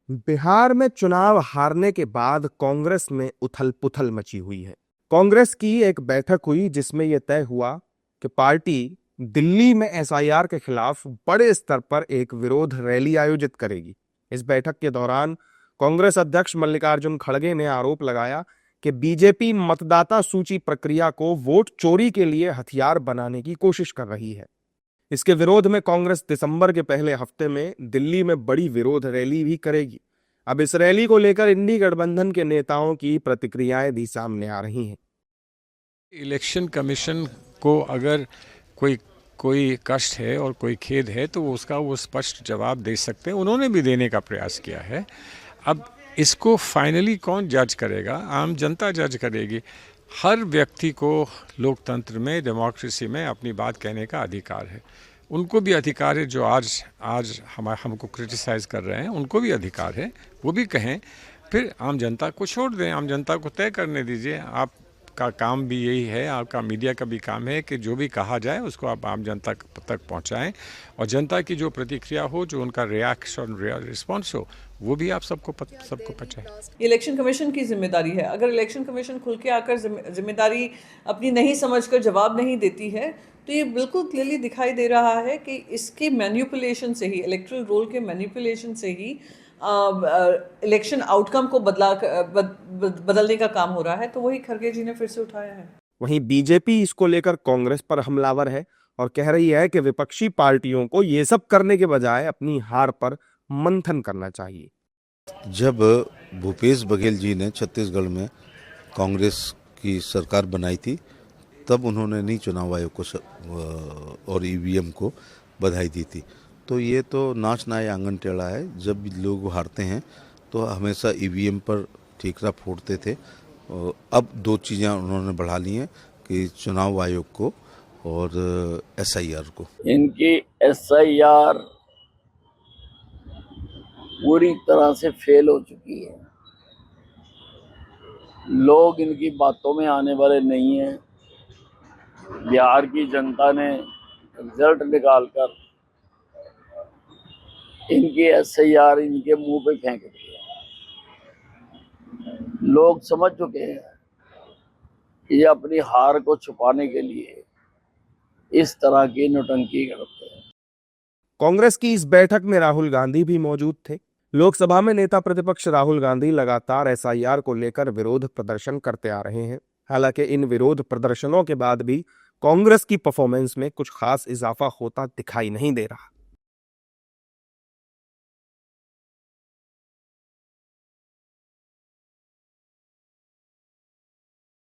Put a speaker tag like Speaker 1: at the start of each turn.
Speaker 1: बिहार में चुनाव हारने के बाद कांग्रेस में उथल-पुथल मची हुई है। कांग्रेस की एक बैठक हुई जिसमें यह तय हुआ कि पार्टी दिल्ली में एसआईआर के खिलाफ बड़े स्तर पर एक विरोध रैली आयोजित करेगी। इस बैठक के दौरान कांग्रेस अध्यक्ष मल्लिकार्जुन खड़गे ने आरोप लगाया कि बीजेपी मतदाता सूची प्रक्रिया को वोट चोरी के लिए हथियार बनाने की कोशिश कर रही है। इसके विरोध में कांग्रेस दिसंबर के पहले हफ्ते में दिल्ली में बड़ी विरोध रैली भी करेगी। अब इस रैली को लेकर इंडी गठबंधन के नेताओं की प्रतिक्रियाएं भी सामने आ रही हैं।
Speaker 2: इलेक्शन कमीशन को अगर कोई कष्ट है और कोई खेद है तो वो स्पष्ट जवाब दे सकते हैं। उन्होंने भी देने का प्रयास किया है। अब इसको फाइनली कौन जज करेगा? आम जनता जज करेगी। हर व्यक्ति को लोकतंत्र में, डेमोक्रेसी में अपनी बात कहने का अधिकार है। उनको भी अधिकार है जो आज हमको क्रिटिसाइज़ कर रहे हैं, उनको भी अधिकार है, वो भी कहें। फिर आम जनता को छोड़ दें, आम जनता को तय करने दीजिए। आपका काम भी यही है, आपका मीडिया का भी काम है कि जो भी कहा जाए उसको आप आम जनता तक पहुंचाएं और जनता की जो प्रतिक्रिया हो, जो उनका रिएक्शन रिस्पॉन्स हो, वो भी आप सबको पहुंचाएं।
Speaker 3: इलेक्शन कमीशन की जिम्मेदारी है। अगर इलेक्शन कमीशन खुल के आकर जिम्मेदारी अपनी नहीं समझकर जवाब नहीं देती है तो ये बिल्कुल क्लियरली दिखाई दे रहा है कि इसके मैनिपुलेशन से ही, इलेक्टरल रोल के मैनिपुलेशन से ही इलेक्शन आउटकम को बदलने का काम हो रहा है। तो वही खड़गे जी ने फिर से उठाया है।
Speaker 1: वहीं बीजेपी इसको लेकर कांग्रेस पर हमलावर है और कह रही है कि विपक्षी पार्टियों को ये सब करने के बजाय अपनी हार पर मंथन करना चाहिए।
Speaker 4: जब भूपेश बघेल जी ने छत्तीसगढ़ में कांग्रेस की सरकार बनाई थी तब उन्होंने नहीं चुनाव आयोग को और ईवीएम को बधाई दी थी। तो ये तो नाच ना आंगन टेढ़ा है। जब लोग हारते हैं तो हमेशा ईवीएम पर ठीकरा फोड़ते थे। अब दो चीज़ें उन्होंने बढ़ा ली हैं कि चुनाव आयोग को और एसआईआर को।
Speaker 5: इनकी एसआईआर पूरी तरह से फेल हो चुकी है। लोग इनकी बातों में आने वाले नहीं हैं। बिहार की जनता ने रिजल्ट निकालकर इनकी एसआईआर इनके मुंह पे फेंक दिया। लोग समझ चुके हैं ये अपनी हार को छुपाने के लिए इस तरह की नौटंकी करते हैं।
Speaker 1: कांग्रेस की इस बैठक में राहुल गांधी भी मौजूद थे। लोकसभा में नेता प्रतिपक्ष राहुल गांधी लगातार एसआईआर को लेकर विरोध प्रदर्शन करते आ रहे हैं। हालांकि इन विरोध प्रदर्शनों के बाद भी कांग्रेस की परफॉर्मेंस में कुछ खास इजाफा होता दिखाई नहीं दे रहा।